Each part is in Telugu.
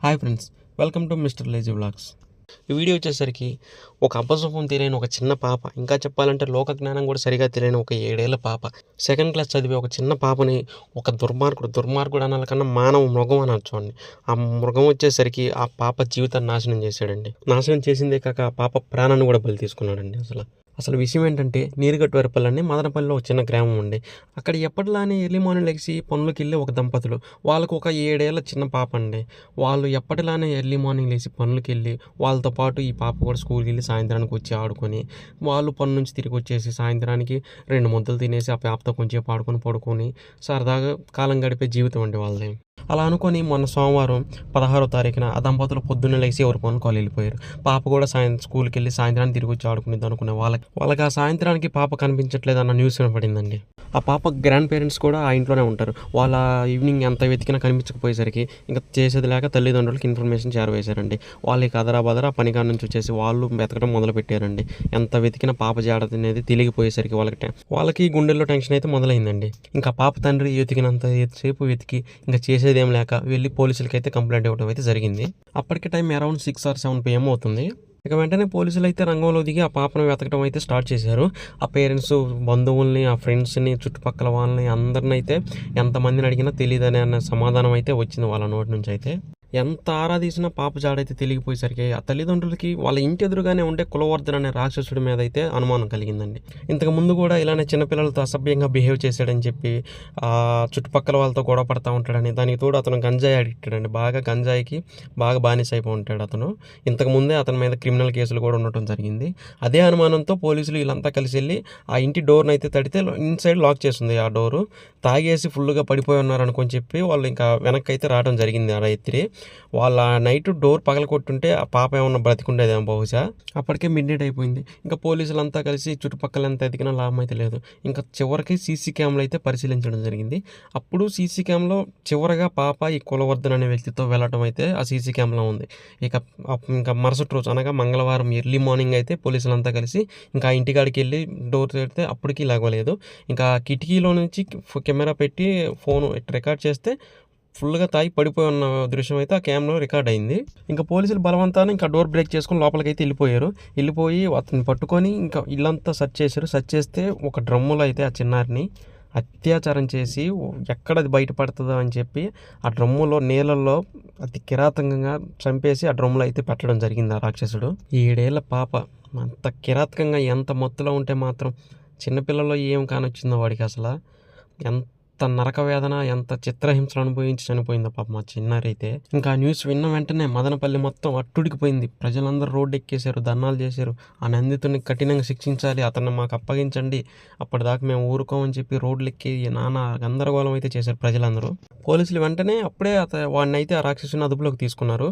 Hi friends, welcome to mister lazy vlogs. ఈ వీడియో వచ్చేసరికి ఒక అపశుభం తెలియని ఒక చిన్న పాప, ఇంకా చెప్పాలంటే లోక జ్ఞానం కూడా సరిగా తెలియని ఒక 7 ఏళ్ల పాప, సెకండ్ క్లాస్ చదివే ఒక చిన్న పాపని ఒక దుర్మార్గుడు అనాల కన్నా మానవ మృగం అని చూడండి. ఆ మృగం వచ్చేసరికి ఆ పాప జీవితాన్ని నాశనం చేశాడండి. నాశనం చేసిందే కాక ఆ పాప ప్రాణాన్ని కూడా బలి తీసుకున్నాడండి. అసలు విషయం ఏంటంటే, నీరుగట్టువరపల్లి అని మదనపల్లిలో ఒక చిన్న గ్రామం ఉండి, అక్కడ ఎప్పటిలానే ఎర్లీ మార్నింగ్ లెగిసి పనులకి వెళ్ళి ఒక దంపతులు, వాళ్ళకు ఒక 7 ఏళ్ల చిన్న పాప అండి. వాళ్ళు ఎప్పటిలానే ఎర్లీ మార్నింగ్ లేచి పనులకి వెళ్ళి, వాళ్ళతో పాటు ఈ పాప కూడా స్కూల్కి వెళ్ళి సాయంత్రానికి వచ్చి ఆడుకొని, వాళ్ళు పని నుంచి తిరిగి వచ్చేసి సాయంత్రానికి 2 ముద్దలు తినేసి ఆ పాపతో కొంచెం పడుకొని సరదాగా కాలం గడిపే జీవితం అండి వాళ్ళది. అలా అనుకొని మొన్న సోమవారం 16వ తారీఖున ఆ దంపతులు పొద్దున్నే లేచి ఎవరి పనులకు వాళ్ళు వెళ్ళిపోయారు. పాప కూడా స్కూల్కి వెళ్ళి సాయంత్రానికి తిరిగి వచ్చి ఆడుకునేది అనుకునే వాళ్ళకి ఆ సాయంత్రానికి పాప కనిపించట్లేదు అన్న న్యూస్ వినపడిందండి. ఆ పాప గ్రాండ్ పేరెంట్స్ కూడా ఆ ఇంట్లోనే ఉంటారు. వాళ్ళ ఈవినింగ్ ఎంత వెతికినా కనిపించకపోయేసరికి ఇంకా చేసేది లేక తల్లిదండ్రులకి ఇన్ఫర్మేషన్ చేరవేశారండి. వాళ్ళకి అదరా బదరా పనికాడ నుంచి వచ్చేసి వాళ్ళు వెతకడం మొదలు పెట్టారండి. ఎంత వెతికిన పాప జాడ అనేది తెలియకపోయేసరికి వాళ్ళకి గుండెల్లో టెన్షన్ అయితే మొదలైందండి. ఇంకా పాప తండ్రి వెతికినంత సేపు వెతికి ఇంకా చేసేది ఏం లేక వెళ్ళి పోలీసులకి అయితే కంప్లైంట్ ఇవ్వడం అయితే జరిగింది. అప్పటికి టైం అరౌండ్ 6 or 7 PM అవుతుంది. ఇక వెంటనే పోలీసులు అయితే రంగంలో దిగి ఆ పాపను వెతకడం అయితే స్టార్ట్ చేశారు. ఆ పేరెంట్స్, బంధువుల్ని, ఆ ఫ్రెండ్స్ని, చుట్టుపక్కల వాళ్ళని అందరిని అయితే ఎంతమందిని అడిగినా తెలియదని అన్న సమాధానం అయితే వచ్చింది వాళ్ళ నోటి నుంచి అయితే. ఎంత ఆరాధీసినా పాప జాడైతే తెలియకపోయేసరికి ఆ తల్లిదండ్రులకి వాళ్ళ ఇంటి ఎదురుగానే ఉండే కులవర్ధన్ అనే రాక్షసుడి మీద అయితే అనుమానం కలిగిందండి. ఇంతకు ముందు కూడా ఇలానే చిన్నపిల్లలతో అసభ్యంగా బిహేవ్ చేశాడని చెప్పి చుట్టుపక్కల వాళ్ళతో గొడవ పడతా ఉంటాడని, దానికి తోడు అతను గంజాయి అడిక్టెడ్ అండి. గంజాయికి బానిస అయిపోయి ఉంటాడు అతను. ఇంతకుముందే అతని మీద క్రిమినల్ కేసులు కూడా ఉండటం జరిగింది. అదే అనుమానంతో పోలీసులు వీళ్ళంతా కలిసి వెళ్ళి ఆ ఇంటి డోర్ని అయితే తడితే ఇన్సైడ్ లాక్ చేస్తుంది ఆ డోరు. తాగేసి ఫుల్గా పడిపోయి ఉన్నారనుకొని చెప్పి వాళ్ళు ఇంకా వెనక్కి అయితే రావడం జరిగింది. ఆ రాత్రి వాళ్ళ నైట్ డోర్ పగలగొట్టుంటే ఆ పాప ఏమన్నా బ్రతికుండేదేమో బహుశా. అప్పటికే మిడ్నైట్ అయిపోయింది. ఇంకా పోలీసులంతా కలిసి చుట్టుపక్కల ఎంత ఎదిగినా లాభం అయితే లేదు. ఇంకా చివరికి సీసీ క్యామ్లు అయితే పరిశీలించడం జరిగింది. అప్పుడు సీసీ క్యామ్లో చివరగా పాప ఈ కులవర్ధన్ అనే వ్యక్తితో వెళ్ళటం అయితే ఆ సీసీ క్యామ్లో ఉంది. ఇంకా మరుసటి రోజు అనగా మంగళవారం ఎర్లీ మార్నింగ్ అయితే పోలీసులంతా కలిసి ఇంకా ఇంటికాడికి వెళ్ళి డోర్ తెరిస్తే అప్పటికి లాగలేదు. ఇంకా కిటికీలో నుంచి కెమెరా పెట్టి ఫోన్ రికార్డ్ చేస్తే ఫుల్గా తాగి పడిపోయి ఉన్న దృశ్యం అయితే ఆ క్యామ్లో రికార్డ్ అయింది. ఇంకా పోలీసులు బలవంతాన్ని ఇంకా డోర్ బ్రేక్ చేసుకుని లోపలికైతే వెళ్ళిపోయి అతన్ని పట్టుకొని ఇంకా ఇల్లంతా సెర్చ్ చేశారు. సెర్చ్ చేస్తే ఒక డ్రమ్ములో అయితే ఆ చిన్నారిని అత్యాచారం చేసి ఎక్కడ అది బయటపడుతుందో అని చెప్పి ఆ డ్రమ్ములో నీళ్ళల్లో అతి కిరాతకంగా చంపేసి ఆ డ్రమ్ములో అయితే పెట్టడం జరిగింది ఆ రాక్షసుడు. 7 ఏళ్ల పాప అంత కిరాతకంగా ఎంత మత్తులో ఉంటే మాత్రం చిన్నపిల్లలో ఏం కానొచ్చిందో వాడికి అసలు ఎంత నరక వేదన, ఎంత చిత్రహింసలు అనుభవించి చనిపోయిందో పాపం మా చిన్నారైతే. ఇంకా న్యూస్ విన్న వెంటనే మదనపల్లి మొత్తం అట్టుడికిపోయింది. ప్రజలందరూ రోడ్డు ఎక్కేశారు, ధర్నాలు చేశారు. ఆ నిందితుడిని కఠినంగా శిక్షించాలి, అతన్ని మాకు అప్పగించండి, అప్పటిదాకా మేము ఊరుకోమని చెప్పి రోడ్లు ఎక్కి నానా గందరగోళం అయితే చేశారు ప్రజలందరూ. పోలీసులు వెంటనే అప్పుడే వాడిని అయితే ఆ రాక్షసుని అదుపులోకి తీసుకున్నారు.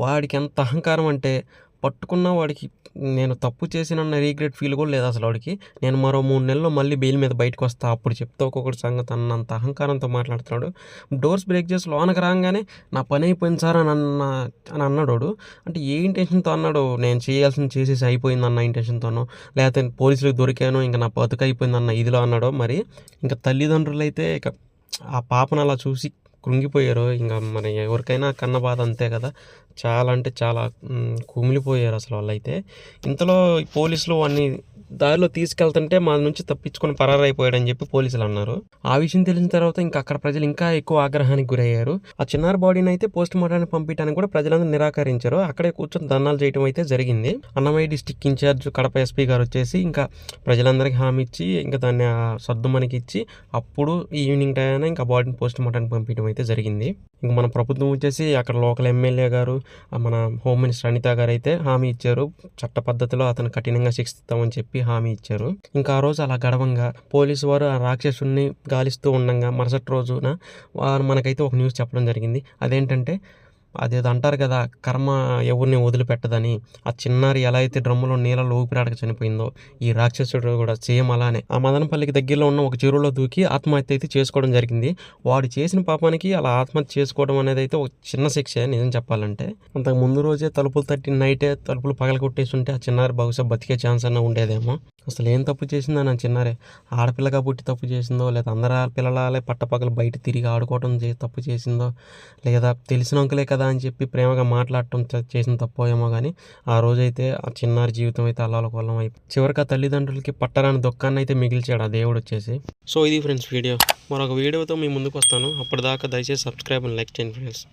వాడికి ఎంత అహంకారం అంటే పట్టుకున్న వాడికి నేను తప్పు చేసినన్న రీగ్రెట్ ఫీల్ కూడా లేదు అసలు వాడికి. నేను మరో 3 నెలల్లో మళ్ళీ బెయిల్ మీద బయటకు వస్తా, అప్పుడు చెప్తా ఒక్కొక్కటి సంగతి అన్నంత అహంకారంతో మాట్లాడుతున్నాడు. డోర్స్ బ్రేక్ చేసి లోనకి రాగానే నా పని అయిపోయింది సార్ అని అన్నాడు. అంటే ఏ ఇంటెన్షన్తో అన్నాడు? నేను చేయాల్సింది చేసేసి అయిపోయిందన్న ఇంటెన్షన్తోనో, లేకపోతే పోలీసులకు దొరికాను ఇంకా నా బతుకు అయిపోయిందన్న ఇదిలో అన్నాడో మరి. ఇంకా తల్లిదండ్రులు అయితే ఇక ఆ పాపను అలా చూసి కృంగిపోయారు. ఇంకా మరి ఎవరికైనా కన్న బాధ అంతే కదా. చాలా అంటే చాలా కుమిలిపోయారు అసలు వాళ్ళైతే. ఇంతలో పోలీసులు వాడిని దారిలో తీసుకెళ్తుంటే మా నుంచి తప్పించుకొని పరారైపోయాడని చెప్పి పోలీసులు అన్నారు. ఆ విషయం తెలిసిన తర్వాత ఇంకా అక్కడ ప్రజలు ఇంకా ఎక్కువ ఆగ్రహానికి గురయ్యారు. ఆ చిన్నారి బాడీని అయితే పోస్ట్ మార్టానికి పంపించడానికి కూడా ప్రజలందరూ నిరాకరించారు. అక్కడే కూర్చొని ధర్నాలు చేయడం అయితే జరిగింది. Annamayya district in-charge Kadapa SP గారు వచ్చేసి ఇంకా ప్రజలందరికీ హామీ ఇచ్చి ఇంకా దాన్ని సర్దుమనికి ఇచ్చి అప్పుడు ఈవినింగ్ టైం ఇంకా బాడీని పోస్ట్ మార్టానికి పంపించడం అయితే జరిగింది. ఇంకా మన ప్రభుత్వం వచ్చేసి అక్కడ లోకల్ ఎమ్మెల్యే గారు, మన హోమ్ మినిస్టర్ అనిత గారు అయితే హామీ ఇచ్చారు. చట్ట పద్ధతిలో అతను కఠినంగా శిక్షిస్తామని చెప్పి హామీ ఇచ్చారు. ఇంకా ఆ రోజు అలా గడవంగా పోలీసు వారు ఆ రాక్షసుడిని గాలిస్తూ ఉండగా మరుసటి రోజున వారు మనకైతే ఒక న్యూస్ చెప్పడం జరిగింది. అదేంటంటే అదేదో అంటారు కదా, కర్మ ఎవరిని వదిలిపెట్టదని. ఆ చిన్నారి ఎలా అయితే డ్రమ్ములో నీళ్ళలో ఊపిరాడక చనిపోయిందో, ఈ రాక్షసుడు కూడా సేమ్ అలానే ఆ మదనపల్లికి దగ్గరలో ఉన్న ఒక చెరువులో దూకి ఆత్మహత్య అయితే చేసుకోవడం జరిగింది. వాడు చేసిన పాపానికి అలా ఆత్మహత్య చేసుకోవడం అనేది అయితే ఒక చిన్న శిక్ష నిజం చెప్పాలంటే. అంతకు ముందు రోజే తలుపులు తట్టి నైటే తలుపులు పగలగొట్టేసి ఉంటే ఆ చిన్నారి బహుశా బతికే ఛాన్స్ అన్న ఉండేదేమో. అసలు ఏం తప్పు చేసిందో నా చిన్నారే, ఆడపిల్లగా పుట్టి తప్పు చేసిందో, లేదా అందరు ఆడపిల్లలే పట్టపగలు బయట తిరిగి ఆడుకోవడం తప్పు చేసిందో, లేదా తెలిసిన అంకులే కదా కదా అని చెప్పి ప్రేమగా మాట్లాడటం చేసిన తప్పో ఏమో కానీ ఆ రోజైతే ఆ చిన్నారి జీవితం అయితే అల్లాలకొల్లం అయిపోయి చివరికి ఆ తల్లిదండ్రులకి పట్టరాని దుఃఖాన్ని అయితే మిగిల్చాడు ఆ దేవుడు వచ్చేసి. సో ఇది ఫ్రెండ్స్ వీడియో. మరొక వీడియోతో మీ ముందుకు వస్తాను. అప్పటిదాకా దయచేసి సబ్స్క్రైబ్ అండ్ లైక్ చేయండి ఫ్రెండ్స్.